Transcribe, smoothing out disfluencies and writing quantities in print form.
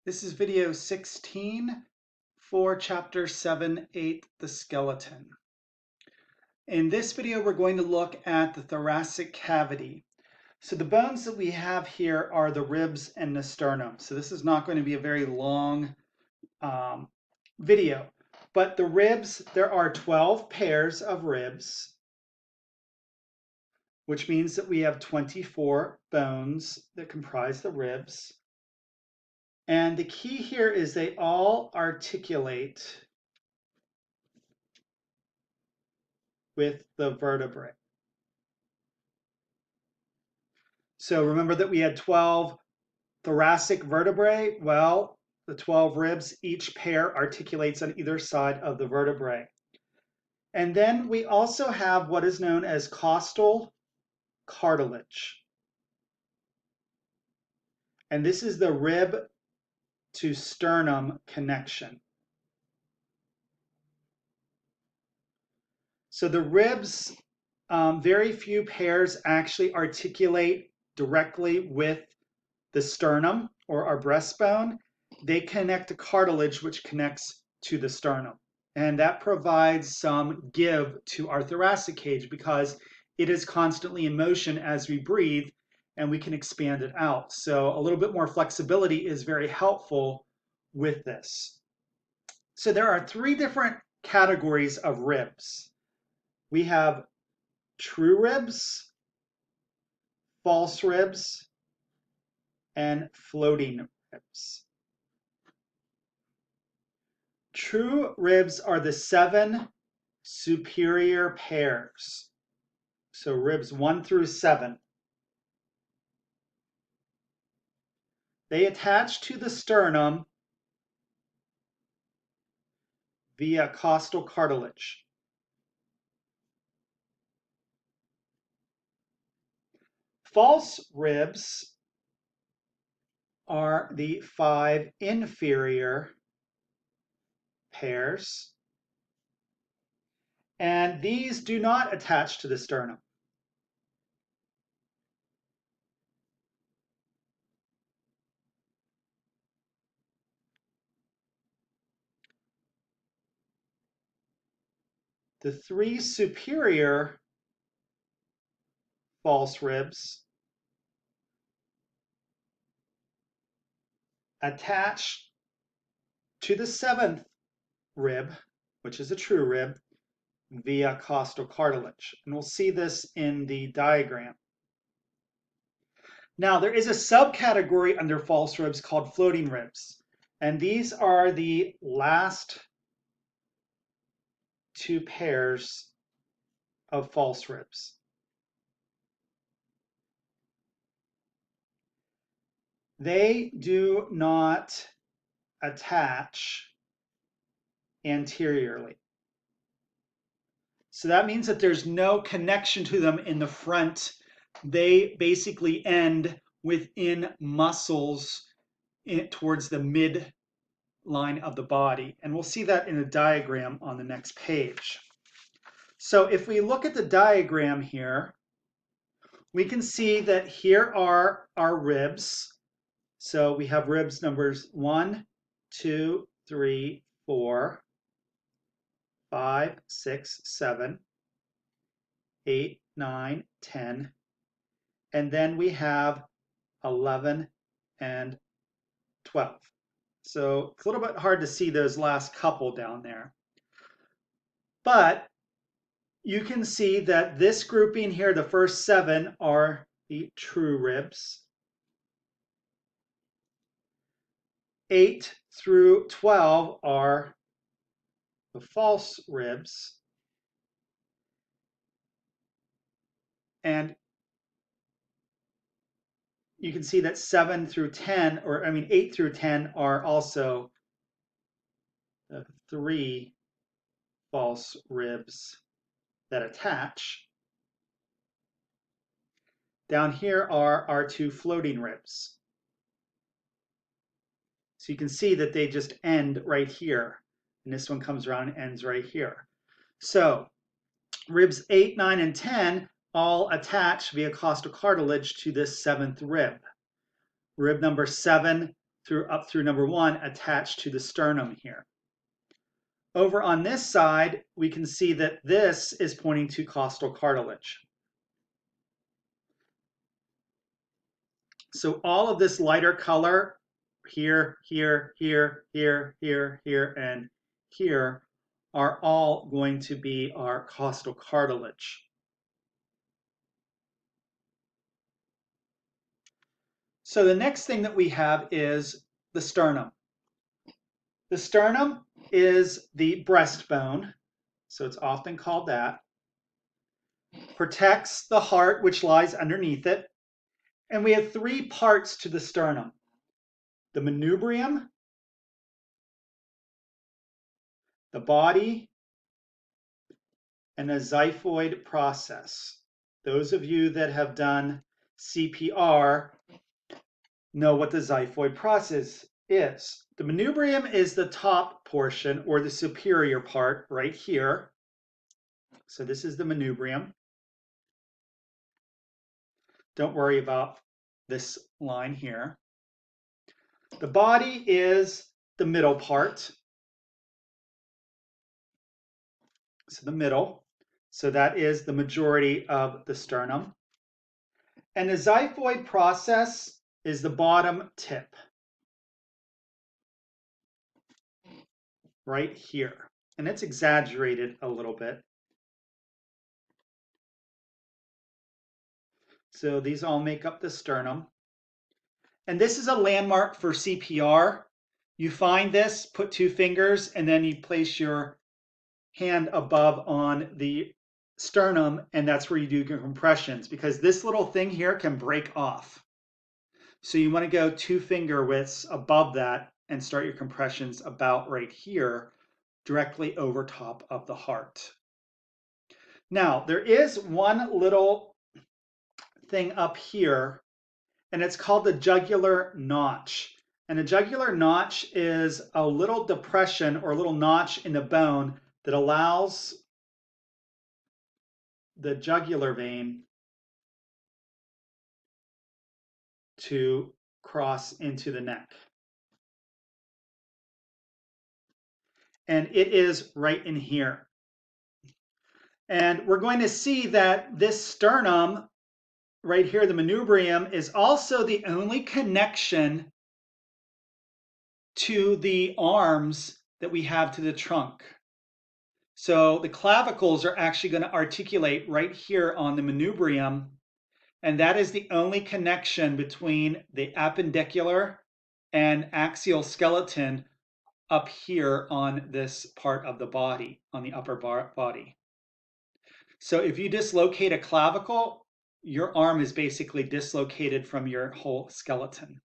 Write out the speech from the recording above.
This is video 16 for chapter 7-8, the skeleton. In this video, we're going to look at the thoracic cavity. So the bones that we have here are the ribs and the sternum. So this is not going to be a very long video. But the ribs, there are 12 pairs of ribs, which means that we have 24 bones that comprise the ribs. And the key here is they all articulate with the vertebrae. So remember that we had 12 thoracic vertebrae. Well, the 12 ribs, each pair articulates on either side of the vertebrae. And then we also have what is known as costal cartilage. And this is the rib to sternum connection. So the ribs, very few pairs actually articulate directly with the sternum or our breastbone. They connect to cartilage, which connects to the sternum. And that provides some give to our thoracic cage because it is constantly in motion as we breathe and we can expand it out. So a little bit more flexibility is very helpful with this. So there are three different categories of ribs. We have true ribs, false ribs, and floating ribs. True ribs are the 7 superior pairs. So ribs 1 through 7. They attach to the sternum via costal cartilage. False ribs are the 5 inferior pairs, and these do not attach to the sternum. The 3 superior false ribs attach to the 7th rib, which is a true rib, via costal cartilage. And we'll see this in the diagram. Now, there is a subcategory under false ribs called floating ribs. And these are the last 2 pairs of false ribs. They do not attach anteriorly. So that means that there's no connection to them in the front. They basically end within muscles towards the midline of the body. And we'll see that in a diagram on the next page. So if we look at the diagram here, we can see that here are our ribs. So we have ribs numbers 1, 2, 3, 4, 5, 6, 7, 8, 9, 10, and then we have 11 and 12. So it's a little bit hard to see those last couple down there. But you can see that this grouping here, the first 7 are the true ribs. 8 through 12 are the false ribs. And you can see that 7 through 10, or 8 through 10 are also the 3 false ribs that attach. Down here are our 2 floating ribs. So you can see that they just end right here. And this one comes around and ends right here. So ribs 8, 9, and 10 all attach via costal cartilage to this 7th rib. Rib number 7 up through number 1 attached to the sternum here. Over on this side, we can see that this is pointing to costal cartilage. So all of this lighter color here, here, here, here, here, here, and here are all going to be our costal cartilage. So the next thing that we have is the sternum. The sternum is the breastbone, so it's often called that. Protects the heart, which lies underneath it. And we have 3 parts to the sternum: the manubrium, the body, and the xiphoid process. Those of you that have done CPR know what the xiphoid process is. The manubrium is the top portion, or the superior part right here. So this is the manubrium. Don't worry about this line here. The body is the middle part. So the middle. So that is the majority of the sternum. And the xiphoid process is the bottom tip, right here. And it's exaggerated a little bit. So these all make up the sternum. And this is a landmark for CPR. You find this, put 2 fingers, and then you place your hand above on the sternum, and that's where you do your compressions, because this little thing here can break off. So you want to go 2 finger widths above that and start your compressions about right here, directly over top of the heart. Now, there is one little thing up here, and it's called the jugular notch. And the jugular notch is a little depression or a little notch in the bone that allows the jugular vein to cross into the neck. And it is right in here. And we're going to see that this sternum right here, the manubrium, is also the only connection to the arms that we have to the trunk. So the clavicles are actually going to articulate right here on the manubrium, and that is the only connection between the appendicular and axial skeleton up here on this part of the body, on the upper body. So if you dislocate a clavicle, your arm is basically dislocated from your whole skeleton.